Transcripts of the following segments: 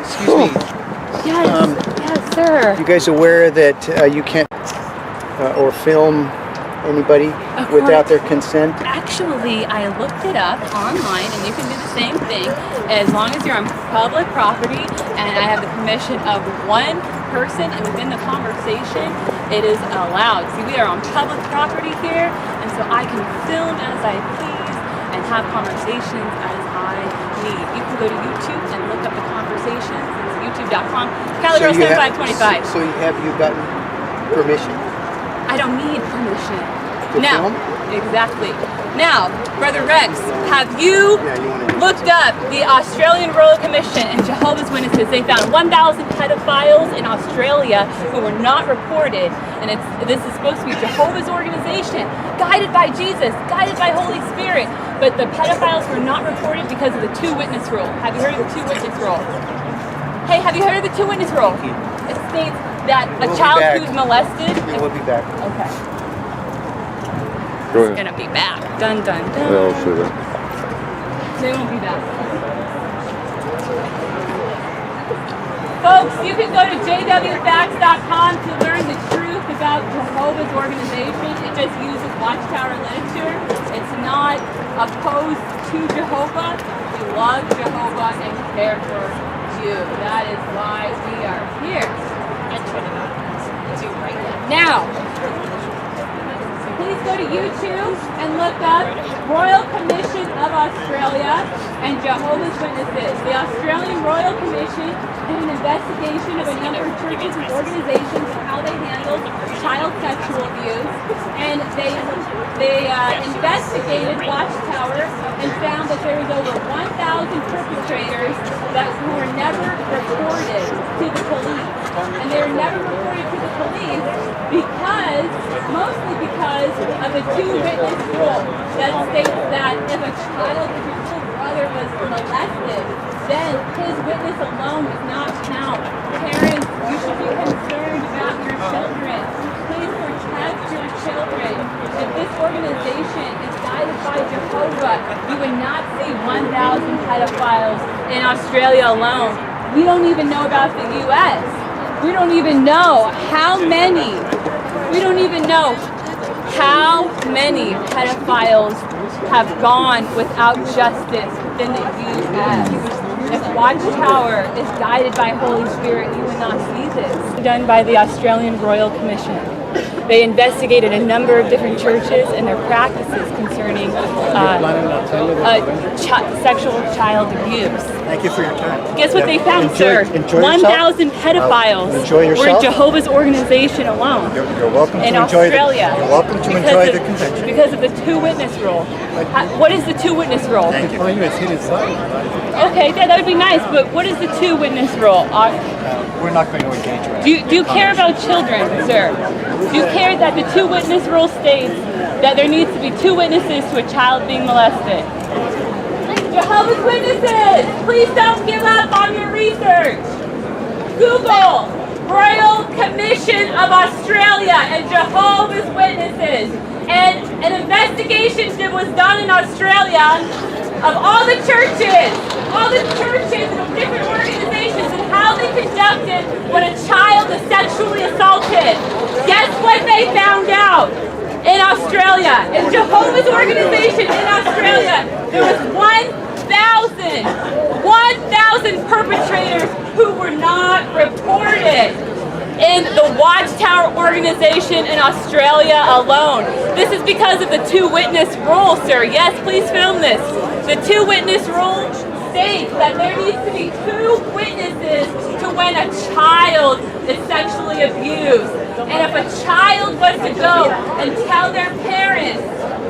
Excuse me. Yes, yes, sir. You guys aware that you can't or film anybody without their consent? Actually, I looked it up online, and you can do the same thing as long as you're on public property and I have the permission of one person and within the conversation, it is allowed. See, we are on public property here, and so I can film as I please and have conversations as I need. You can go to YouTube and look up the conversations. It's youtube.com. CaliGirl7525. So have you gotten permission? I don't need permission. To film? Exactly. Now, Brother Rex, have you looked up the Australian Royal Commission and Jehovah's Witnesses? They found 1,000 pedophiles in Australia who were not reported, and this is supposed to be Jehovah's organization, guided by Jesus, guided by Holy Spirit, but the pedophiles were not reported because of the two-witness rule. Have you heard of the two-witness rule? Hey, have you heard of the two-witness rule? It states that a child who's molested... We'll be back. Okay. Go It's ahead. gonna be back. Dun dun dun. Yeah, I'll say that. They won't be back. Folks, you can go to jwfacts.com to learn the truth about Jehovah's organization. It just uses Watchtower literature. It's not opposed to Jehovah. We love Jehovah and care for you. That is why we are here. Now, please go to YouTube and look up Royal Commission of Australia and Jehovah's Witnesses. The Australian Royal Commission did an investigation of a number of churches and organizations and how they handle child sexual abuse, and they investigated Watchtower and found that there was over 1,000 perpetrators who were never reported to the police. And they were never reported to the police mostly because of the two-witness rule that states that if your little brother was molested, then his witness alone does not count. Parents, you should be concerned about your children. Please protect your children. If this organization is guided by Jehovah, you would not see 1,000 pedophiles in Australia alone. We don't even know about the U.S. We don't even know how many pedophiles have gone without justice in the U.S. If Watchtower is guided by Holy Spirit, you would not see this. Done by the Australian Royal Commission. They investigated a number of different churches and their practices concerning sexual child abuse. Thank you for your time. Guess what they found, sir? 1,000 pedophiles were in Jehovah's organization alone. You're welcome in to Australia. You're welcome to enjoy the convention. Because of the two-witness rule. What is the two-witness rule? Thank you. Okay, that would be nice, but what is the two-witness rule? We're not going to engage with it. Do you care about children, sir? Do you care that the two-witness rule states that there needs to be two witnesses to a child being molested? Jehovah's Witnesses, please don't give up on your research. Google Royal Commission of Australia and Jehovah's Witnesses. And an investigation that was done in Australia of all the churches and different organizations and how they conducted when a child is sexually assaulted. Guess what they found out in Australia? In Jehovah's organization in Australia, there was 1,000 perpetrators who were not reported in the Watchtower organization in Australia alone. This is because of the two-witness rule, sir. Yes, please film this. The two-witness rule states that there needs to be two witnesses to when a child is sexually abused. And if a child was to go and tell their parents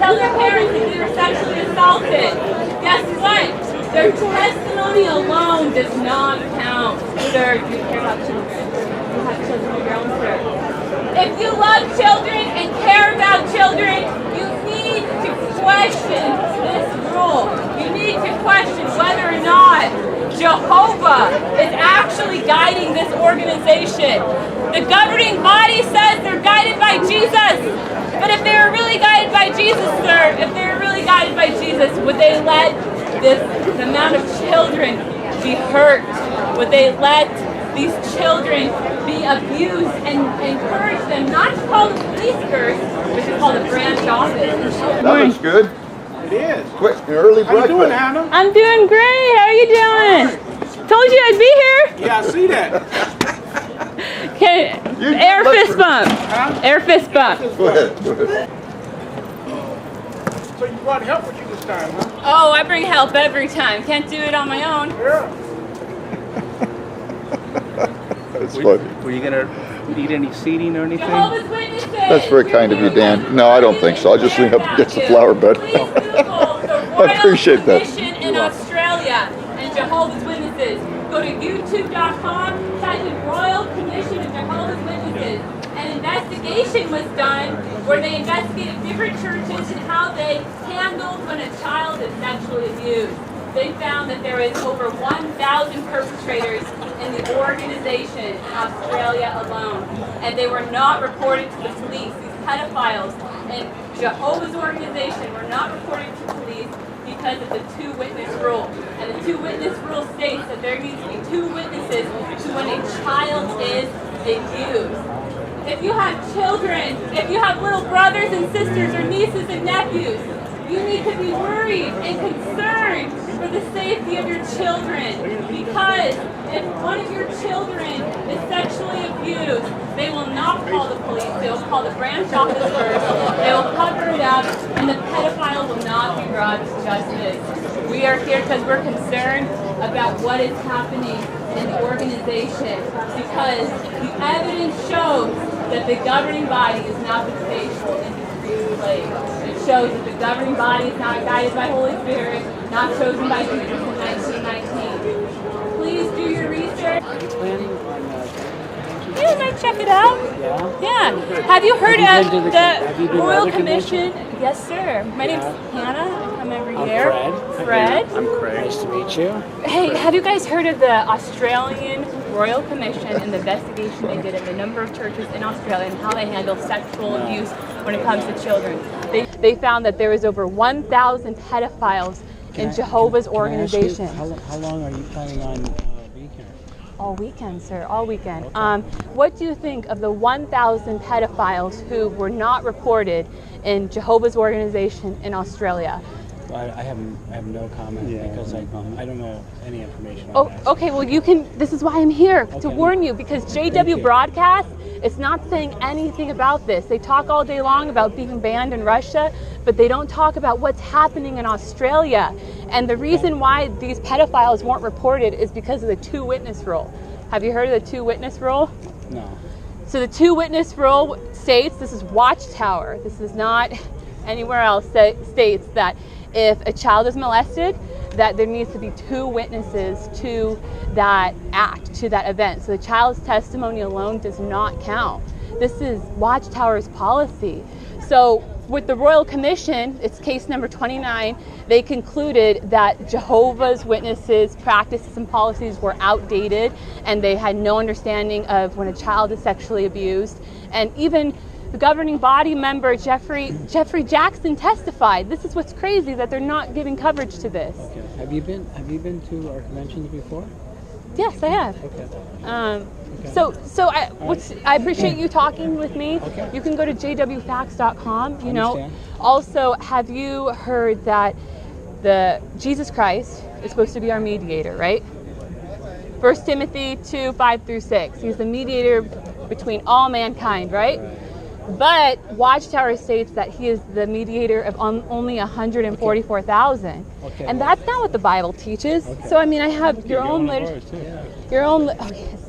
that they were sexually assaulted, guess what? Their testimony alone does not count. Sir, do you care about children? You have children of your own, sir. If you love children and care about children, you need to question this rule. You need to question whether or not Jehovah is actually guiding this organization. The governing body says they're guided by Jesus. But if they were really guided by Jesus, sir, would they let the amount of children be hurt where they let these children be abused and encourage them not to call the police first, but to call the branch office. That looks good. It is. Quick, early How you doing, breakfast. Hannah? I'm doing great. How are you doing? Told you I'd be here. Yeah, I see that. Okay, You air look fist for- bump. Huh? Air fist bump. Go ahead. Go ahead. So you brought help with you this time, huh? Oh, I bring help every time. Can't do it on my own. Yeah. That's funny. Were you gonna need any seating or anything? Jehovah's Witnesses. That's very kind of you, Dan. No, I don't think so. I'll just lean up against the flower bed. Please Google the I appreciate Royal that. Commission in Australia and Jehovah's Witnesses. Go to youtube.com, type in Royal Commission of Jehovah's Witnesses. An investigation was done where they investigated different churches and how they handled when a child is sexually abused. They found that there is over 1,000 perpetrators in the organization in Australia alone, and they were not reported to the police. These pedophiles in Jehovah's organization were not reported to police because of the two-witness rule. And the two-witness rule states that there needs to be two witnesses to when a child is abused. If you have children, if you have little brothers and sisters or nieces and nephews, you need to be worried and concerned for the safety of your children, because if one of your children is sexually abused, they will not call the police. They will call the branch office first. They will cover it up, and the pedophile will not be brought to justice. We are here because we're concerned about what is happening in the organization, because the evidence shows that the governing body is not the faithful and the slave. It shows that the governing body is not guided by Holy Spirit, not chosen by Jesus in 1919. Please do your research. Yeah, might check it out. Yeah. Have you heard of the Royal Commission? Yes, sir. My name's Hannah. I'm over here. Fred. I'm Craig. Nice to meet you. Hey, have you guys heard of the Australian Royal Commission and the investigation they did at the number of churches in Australia and how they handle sexual abuse when it comes to children? They found that there was over 1,000 pedophiles in Jehovah's organization. How long are you planning on being here? All weekend, sir, all weekend. What do you think of the 1,000 pedophiles who were not reported in Jehovah's organization in Australia? Well, I have no comment because I don't know any information on Oh, that. okay, well you can, this is why I'm here, to Okay. warn you, because JW you. Broadcast is not saying anything about this. They talk all day long about being banned in Russia, but they don't talk about what's happening in Australia. And the reason why these pedophiles weren't reported is because of the two-witness rule. Have you heard of the two-witness rule? No. So the two-witness rule states, this is Watchtower, this is not anywhere else, states that if a child is molested, that there needs to be two witnesses to that act, to that event. So the child's testimony alone does not count. This is Watchtower's policy. So with the Royal Commission, it's case number 29, they concluded that Jehovah's Witnesses' practices and policies were outdated, and they had no understanding of when a child is sexually abused. And even the governing body member, Jeffrey Jackson, testified. This is what's crazy, that they're not giving coverage to this. Okay. Have you been to our conventions before? Yes, I have. Okay. So I appreciate you talking with me. Okay. You can go to jwfacts.com. You know. Understand. Also, have you heard that the Jesus Christ is supposed to be our mediator, right? 1 Timothy 2:5-6. He's the mediator between all mankind, right? But Watchtower states that he is the mediator of only 144,000. Okay. And that's not what the Bible teaches. Okay. So I mean, I have your own oh yes,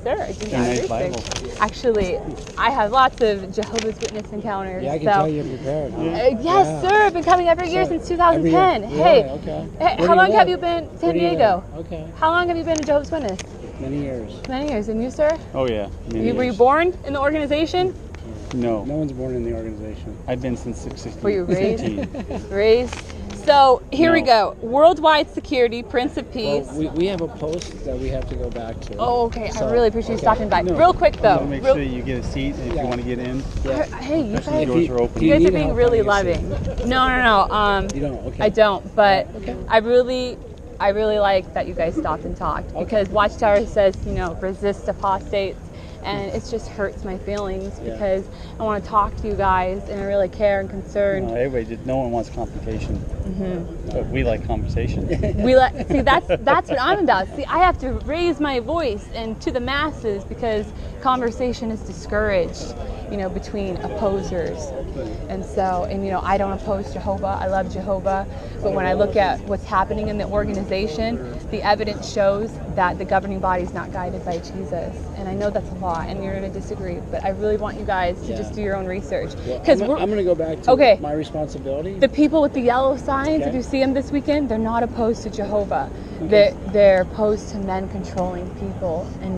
sir. I do Got a nice research. Bible. Actually, I have lots of Jehovah's Witness encounters. Yeah, I can so. tell you're prepared. Huh? Yes, Yeah. sir. I've been coming every year So, since 2010. every year? Hey, Yeah, okay. hey, Where how do long you have live? you been in San Where do you Diego? live? Okay. How long have you been a Jehovah's Witness? Many years. Many years. And you, sir? Oh yeah. Were you born in the organization? No. No one's born in the organization. I've been since 16. Were you raised? 15. Raised. So here we No. go. Worldwide security, Prince of Peace. Well, we have a post that we have to go back to. Oh, okay. So, I really appreciate you okay. stopping by. No. Real quick though. Make Real- sure you get a seat if Yeah. you want to get in. Hey, you Especially guys, the doors are open. you guys need are being help really finding a loving. No. You don't? Okay. I don't. But Okay. I really I really like that you guys stopped and talked because Watchtower says, you know, resist apostates. And it just hurts my feelings because I want to talk to you guys and I really care and concerned. No one wants confrontation, but we like conversation. See, that's what I'm about. See, I have to raise my voice and to the masses because conversation is discouraged, you know, between opposers. And so, and you know, I don't oppose Jehovah. I love Jehovah. But when I look at what's happening in the organization, the evidence shows that the governing body is not guided by Jesus. And I know that's a lot, and you're going to disagree. But I really want you guys to just do your own research. Because I'm going to go back to my responsibility. The people with the yellow signs, if you see them this weekend, they're not opposed to Jehovah. They're opposed to men controlling people and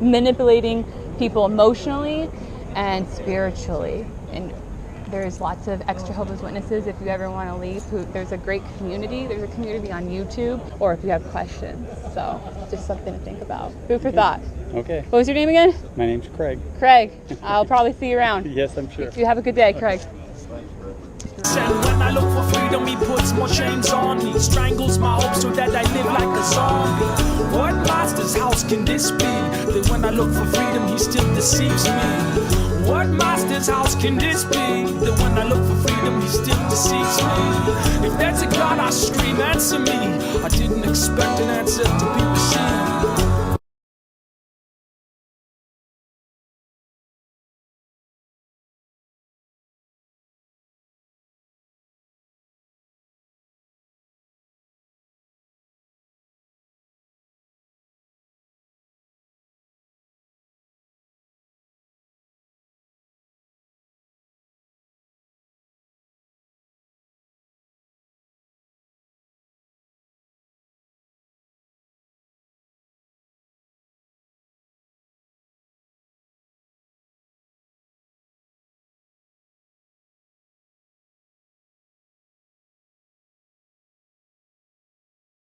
manipulating people emotionally and spiritually. And there's lots of ex-Jehovah's Witnesses if you ever want to leave. There's a great community. There's a community on YouTube, or if you have questions. So just something to think about. Food for thought. Okay. What was your name again? My name's Craig. Craig. I'll probably see you around. Yes, I'm sure. You have a good day, Craig. And when I look for freedom, he puts more chains on me, strangles my hopes so that I live like a zombie. What master's house can this be? That when I look for freedom, he still deceives me. What master's house can this be? That when I look for freedom, he still deceives me. If there's a God, I scream, answer me. I didn't expect an answer to be received.